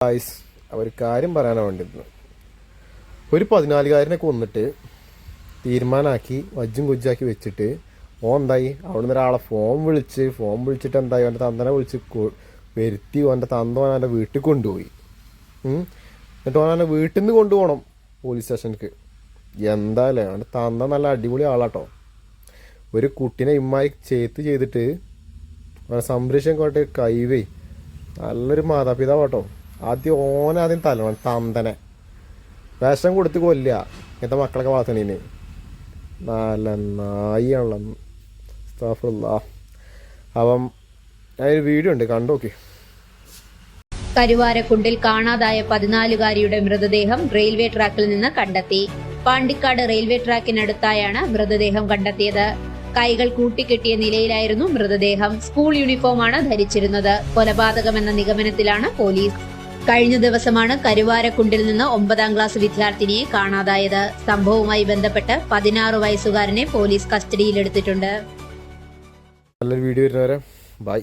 Guys, ഒരു കാര്യം പറയാനാണ് വേണ്ടിയിരുന്നു. ഒരു 14-കാരനെ കൊന്നിട്ട് തീരുമാനമാക്കി വജ്ജും കൊജ്ജാക്കി വെച്ചിട്ട് എന്തായി അവിടെ നിന്ന് ഒരാളെ ഫോൺ വിളിച്ചിട്ട് എന്തായി അവൻ്റെ തന്തനെ വിളിച്ച് വരുത്തി അവൻ്റെ തന്ത അവൻ്റെ വീട്ടിൽ കൊണ്ടുപോയി. എന്നിട്ട് അവനെ വീട്ടിൽ നിന്ന് കൊണ്ടുപോകണം പോലീസ് സ്റ്റേഷനിലേക്ക്. എന്തായാലേ അവൻ്റെ തന്ത നല്ല അടിപൊളി ആളാട്ടോ. ഒരു കുട്ടീനെ ഇമ്മായി ചെയ്തിട്ട് അവനെ സംരക്ഷിക്കാൻ കൈവേ നല്ലൊരു മാതാപിതാവാട്ടോ. ആദ്യം തല്ലണം തന്തനെ, വിഷം കൊടുത്ത് കൊല്ലുക ഇങ്ങനത്തെ മക്കളൊക്കെ വളർത്തണീന്. നല്ല നായിയാണല്ലോ. അപ്പം അതിനൊരു വീഡിയോ ഉണ്ട്, കണ്ടോക്കെ. കരുവാരക്കുണ്ടിൽ കാണാതായ 14-കാരിയുടെ മൃതദേഹം റെയിൽവേ ട്രാക്കിൽ നിന്ന് കണ്ടെത്തി. പാണ്ടിക്കാട് റെയിൽവേ ട്രാക്കിനടുത്തായാണ് മൃതദേഹം കണ്ടെത്തിയത്. കൈകൾ കൂട്ടിക്കെട്ടിയ നിലയിലായിരുന്നു മൃതദേഹം. സ്കൂൾ യൂണിഫോമാണ് ധരിച്ചിരുന്നത്. കൊലപാതകമെന്ന നിഗമനത്തിലാണ് പോലീസ്. കഴിഞ്ഞ ദിവസമാണ് കരുവാരക്കുണ്ടിൽ നിന്ന് 9ാം ക്ലാസ് വിദ്യാർത്ഥിനിയെ കാണാതായത്. സംഭവവുമായി ബന്ധപ്പെട്ട് 16 വയസ്സുകാരനെ പോലീസ് കസ്റ്റഡിയിലെടുത്തിട്ടുണ്ട്. നല്ലൊരു വീഡിയോ വരുന്നവരെ ബൈ.